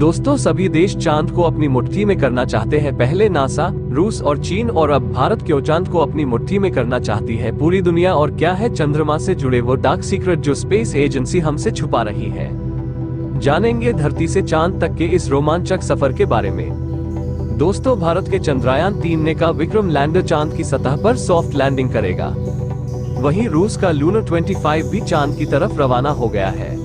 दोस्तों, सभी देश चांद को अपनी मुट्ठी में करना चाहते हैं। पहले नासा, रूस और चीन, और अब भारत क्यों चांद को अपनी मुट्ठी में करना चाहती है पूरी दुनिया, और क्या है चंद्रमा से जुड़े वो डार्क सीक्रेट जो स्पेस एजेंसी हमसे छुपा रही है। जानेंगे धरती से चांद तक के इस रोमांचक सफर के बारे में। दोस्तों, भारत के चंद्रयान 3 ने का विक्रम लैंडर चांद की सतह पर सॉफ्ट लैंडिंग करेगा। वहीं रूस का लूनर 25 भी चांद की तरफ रवाना हो गया है।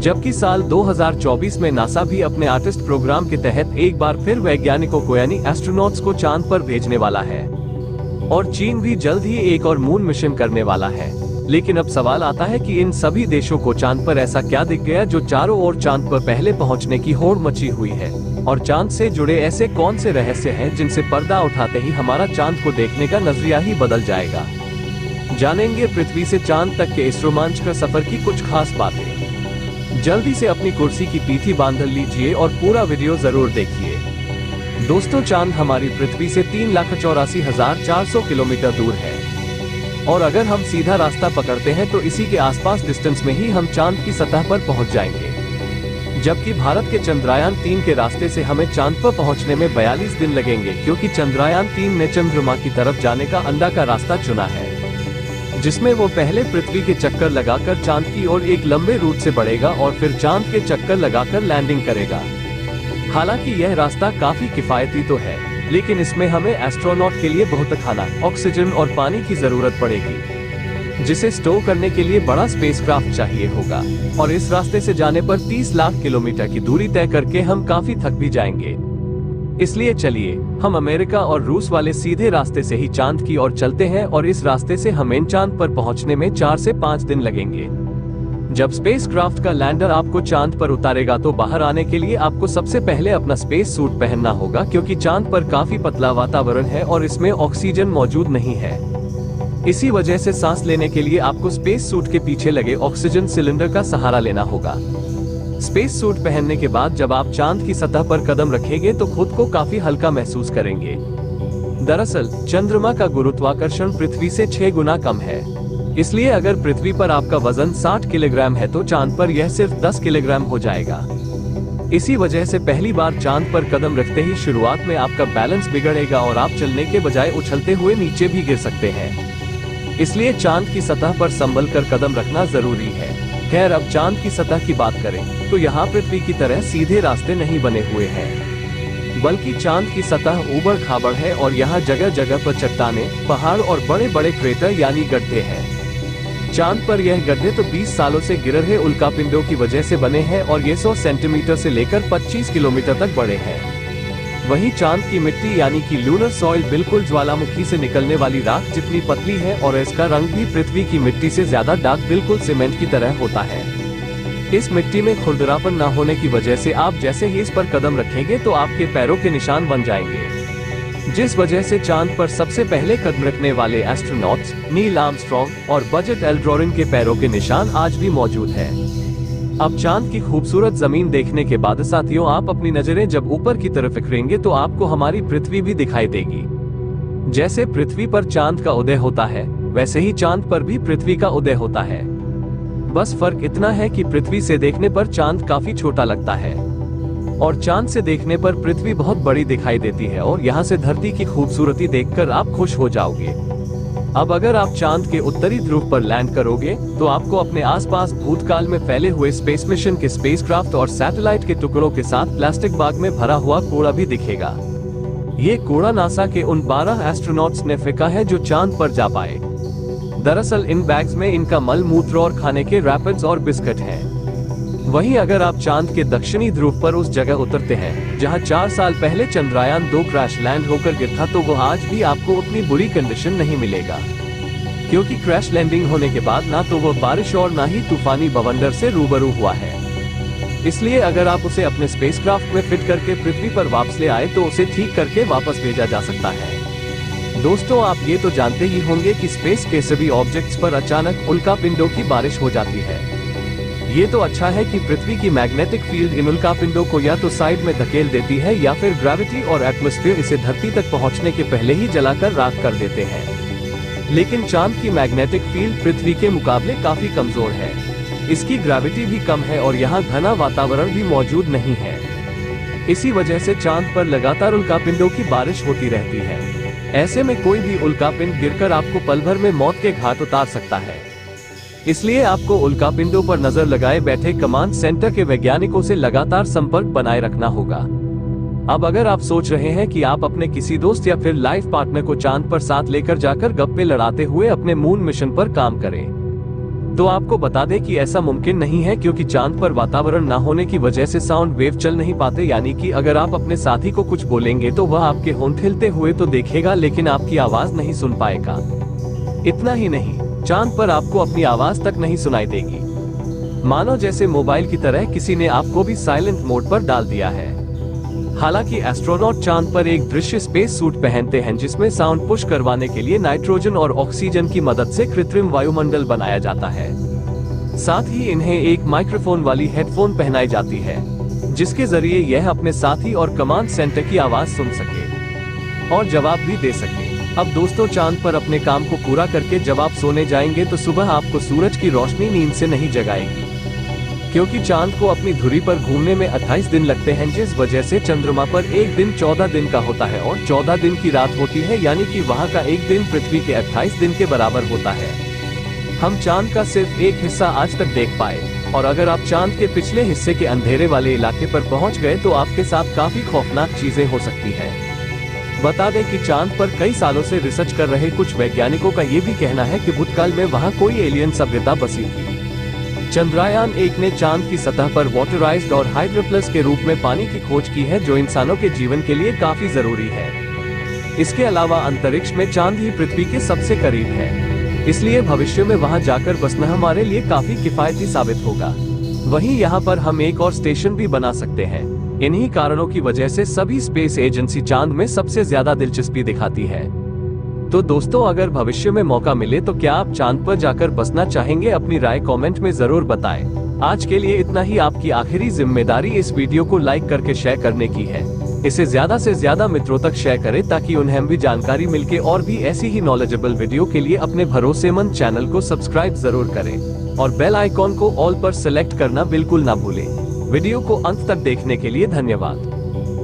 जबकि साल 2024 में नासा भी अपने आर्टिस्ट प्रोग्राम के तहत एक बार फिर वैज्ञानिकों को यानी एस्ट्रोनॉट्स को चांद पर भेजने वाला है। और चीन भी जल्द ही एक और मून मिशन करने वाला है। लेकिन अब सवाल आता है कि इन सभी देशों को चांद पर ऐसा क्या दिख गया जो चारों ओर चांद पर पहले पहुंचने की होड़ मची हुई है, और चांद से जुड़े ऐसे कौन से रहस्य हैं जिनसे पर्दा उठाते ही हमारा चांद को देखने का नजरिया ही बदल जाएगा। जानेंगे पृथ्वी से चांद तक के इस रोमांचकर सफर की कुछ खास बातें। जल्दी से अपनी कुर्सी की पीठी बांध लीजिए और पूरा वीडियो जरूर देखिए। दोस्तों, चांद हमारी पृथ्वी से 3,84,400 किलोमीटर दूर है, और अगर हम सीधा रास्ता पकड़ते हैं तो इसी के आसपास डिस्टेंस में ही हम चांद की सतह पर पहुंच जाएंगे। जबकि भारत के चंद्रयान 3 के रास्ते से हमें चांद पर पहुंचने में 42 दिन लगेंगे, क्योंकि चंद्रयान 3 ने चंद्रमा की तरफ जाने का अंडाकार रास्ता चुना है, जिसमें वो पहले पृथ्वी के चक्कर लगाकर चांद की ओर एक लंबे रूट से बढ़ेगा और फिर चांद के चक्कर लगाकर लैंडिंग करेगा। हालांकि यह रास्ता काफी किफायती तो है, लेकिन इसमें हमें एस्ट्रोनॉट के लिए बहुत खाना, ऑक्सीजन और पानी की जरूरत पड़ेगी, जिसे स्टोर करने के लिए बड़ा स्पेसक्राफ्ट चाहिए होगा। और इस रास्ते से जाने पर 30 लाख किलोमीटर की दूरी तय करके हम काफी थक भी जाएंगे। इसलिए चलिए हम अमेरिका और रूस वाले सीधे रास्ते से ही चांद की ओर चलते हैं, और इस रास्ते से हमें चांद पर पहुंचने में 4 से 5 दिन लगेंगे। जब स्पेसक्राफ्ट का लैंडर आपको चांद पर उतारेगा तो बाहर आने के लिए आपको सबसे पहले अपना स्पेस सूट पहनना होगा, क्योंकि चांद पर काफी पतला वातावरण है और इसमें ऑक्सीजन मौजूद नहीं है। इसी वजह से सांस लेने के लिए आपको स्पेस सूट के पीछे लगे ऑक्सीजन सिलेंडर का सहारा लेना होगा। स्पेस सूट पहनने के बाद जब आप चांद की सतह पर कदम रखेंगे तो खुद को काफी हल्का महसूस करेंगे। दरअसल चंद्रमा का गुरुत्वाकर्षण पृथ्वी से 6 गुना कम है, इसलिए अगर पृथ्वी पर आपका वजन 60 किलोग्राम है तो चांद पर यह सिर्फ 10 किलोग्राम हो जाएगा। इसी वजह से पहली बार चांद पर कदम रखते ही शुरुआत में आपका बैलेंस बिगड़ेगा और आप चलने के बजाय उछलते हुए नीचे भी गिर सकते हैं। इसलिए चांद की सतह पर संभल कर कदम रखना जरूरी है। खैर, अब चांद की सतह की बात करें तो यहाँ पृथ्वी की तरह सीधे रास्ते नहीं बने हुए हैं, बल्कि चांद की सतह ऊबड़ खाबड़ है और यहाँ जगह जगह पर चट्टानें, पहाड़ और बड़े बड़े क्रेटर यानी गड्ढे हैं। चांद पर यह गड्ढे तो 20 सालों से गिर रहे उल्कापिंडों की वजह से बने हैं, और ये 100 सेंटीमीटर से लेकर 25 किलोमीटर तक बड़े हैं। वहीं चांद की मिट्टी यानी कि लूनर सॉइल बिल्कुल ज्वालामुखी से निकलने वाली राख जितनी पतली है, और इसका रंग भी पृथ्वी की मिट्टी से ज्यादा डार्क, बिल्कुल सीमेंट की तरह होता है। इस मिट्टी में खुरदरापन न होने की वजह से आप जैसे ही इस पर कदम रखेंगे तो आपके पैरों के निशान बन जाएंगे, जिस वजह से चांद पर सबसे पहले कदम रखने वाले एस्ट्रोनॉट्स नील आर्मस्ट्रॉन्ग और बज एल्ड्रिन के पैरों के निशान आज भी मौजूद है। अब चांद की खूबसूरत जमीन देखने के बाद साथियों, आप अपनी नजरें जब ऊपर की तरफ फिकरेंगे तो आपको हमारी पृथ्वी भी दिखाई देगी। जैसे पृथ्वी पर चांद का उदय होता है, वैसे ही चांद पर भी पृथ्वी का उदय होता है। बस फर्क इतना है कि पृथ्वी से देखने पर चांद काफी छोटा लगता है, और चांद से देखने पर पृथ्वी बहुत बड़ी दिखाई देती है, और यहाँ से धरती की खूबसूरती देखकर आप खुश हो जाओगे। अब अगर आप चांद के उत्तरी ध्रुव पर लैंड करोगे तो आपको अपने आसपास भूतकाल में फैले हुए स्पेस मिशन के स्पेसक्राफ्ट और सैटेलाइट के टुकड़ों के साथ प्लास्टिक बैग में भरा हुआ कूड़ा भी दिखेगा। ये कूड़ा नासा के उन 12 एस्ट्रोनॉट्स ने फेंका है जो चांद पर जा पाए। दरअसल इन बैग्स में इनका मल मूत्र और खाने के रैपिड्स और बिस्किट हैं। वहीं अगर आप चांद के दक्षिणी ध्रुव पर उस जगह उतरते हैं जहां 4 साल पहले चंद्रयान 2 क्रैश लैंड होकर गिरा था, तो वो आज भी आपको उतनी बुरी कंडीशन नहीं मिलेगा, क्योंकि क्रैश लैंडिंग होने के बाद ना तो वो बारिश और ना ही तूफानी बवंडर से रूबरू हुआ है। इसलिए अगर आप उसे अपने स्पेसक्राफ्ट में फिट करके पृथ्वी पर वापस ले आए तो उसे ठीक करके वापस भेजा जा सकता है। दोस्तों, आप ये तो जानते ही होंगे कि स्पेस के सभी ऑब्जेक्ट्स पर अचानक उल्कापिंडों की बारिश हो जाती है। ये तो अच्छा है कि पृथ्वी की मैग्नेटिक फील्ड इन उल्कापिंडों को या तो साइड में धकेल देती है, या फिर ग्रेविटी और एटमॉस्फेयर इसे धरती तक पहुंचने के पहले ही जलाकर राख कर देते हैं। लेकिन चांद की मैग्नेटिक फील्ड पृथ्वी के मुकाबले काफी कमजोर है। इसकी ग्रेविटी भी कम है और यहाँ घना वातावरण भी मौजूद नहीं है। इसी वजह से चांद पर लगातार उल्कापिंडों की बारिश होती रहती है। ऐसे में कोई भी उल्कापिंड गिरकर आपको पल भर में मौत के घाट उतार सकता है। इसलिए आपको उल्कापिंडों पर नजर लगाए बैठे कमांड सेंटर के वैज्ञानिकों से लगातार संपर्क बनाए रखना होगा। अब अगर आप सोच रहे हैं कि आप अपने किसी दोस्त या फिर लाइफ पार्टनर को चांद पर साथ लेकर जाकर गप्पे लड़ाते हुए अपने मून मिशन पर काम करें, तो आपको बता दें कि ऐसा मुमकिन नहीं है, क्योंकि चांद पर वातावरण न होने की वजह से साउंड वेव चल नहीं पाते। यानी कि अगर आप अपने साथी को कुछ बोलेंगे तो वह आपके होंठ हिलते हुए तो देखेगा, लेकिन आपकी आवाज नहीं सुन पाएगा। इतना ही नहीं, चांद पर आपको अपनी आवाज तक नहीं सुनाई देगी, मानो जैसे मोबाइल की तरह किसी ने आपको भी साइलेंट मोड पर डाल दिया है। हालांकि एस्ट्रोनॉट चांद पर एक दृश्य स्पेस सूट पहनते हैं, जिसमें साउंड पुश करवाने के लिए नाइट्रोजन और ऑक्सीजन की मदद से कृत्रिम वायुमंडल बनाया जाता है। साथ ही इन्हें एक माइक्रोफोन वाली हेडफोन पहनाई जाती है, जिसके जरिए यह अपने साथी और कमांड सेंटर की आवाज सुन सके और जवाब भी दे सके। अब दोस्तों, चांद पर अपने काम को पूरा करके जब आप सोने जाएंगे तो सुबह आपको सूरज की रोशनी नींद से नहीं जगाएगी, क्योंकि चांद को अपनी धुरी पर घूमने में 28 दिन लगते हैं, जिस वजह से चंद्रमा पर एक दिन 14 दिन का होता है और 14 दिन की रात होती है। यानी कि वहाँ का एक दिन पृथ्वी के 28 दिन के बराबर होता है। हम चांद का सिर्फ एक हिस्सा आज तक देख पाए, और अगर आप चांद के पिछले हिस्से के अंधेरे वाले इलाके पर पहुँच गए तो आपके साथ काफी खौफनाक चीजें हो सकती है। बता दें कि चांद पर कई सालों से रिसर्च कर रहे कुछ वैज्ञानिकों का ये भी कहना है कि भूतकाल में वहाँ कोई एलियन सभ्यता बसी थी। चंद्रयान 1 ने चांद की सतह पर वाटराइज्ड और हाइड्रोप्लस के रूप में पानी की खोज की है, जो इंसानों के जीवन के लिए काफी जरूरी है। इसके अलावा अंतरिक्ष में चांद ही पृथ्वी के सबसे करीब है, इसलिए भविष्य में वहां जाकर बसना हमारे लिए काफी किफायती साबित होगा। वहीं यहाँ पर हम एक और स्टेशन भी बना सकते हैं। इन्हीं कारणों की वजह से सभी स्पेस एजेंसी चांद में सबसे ज्यादा दिलचस्पी दिखाती है। तो दोस्तों, अगर भविष्य में मौका मिले तो क्या आप चांद पर जाकर बसना चाहेंगे? अपनी राय कमेंट में जरूर बताएं। आज के लिए इतना ही। आपकी आखिरी जिम्मेदारी इस वीडियो को लाइक करके शेयर करने की है। इसे ज्यादा से ज्यादा मित्रों तक शेयर करें, ताकि उन्हें भी जानकारी मिलके और भी ऐसी ही नॉलेजेबल वीडियो के लिए अपने भरोसेमंद चैनल को सब्सक्राइब जरूर करें और बेल आइकॉन को ऑल पर सेलेक्ट करना बिल्कुल ना भूलें। वीडियो को अंत तक देखने के लिए धन्यवाद।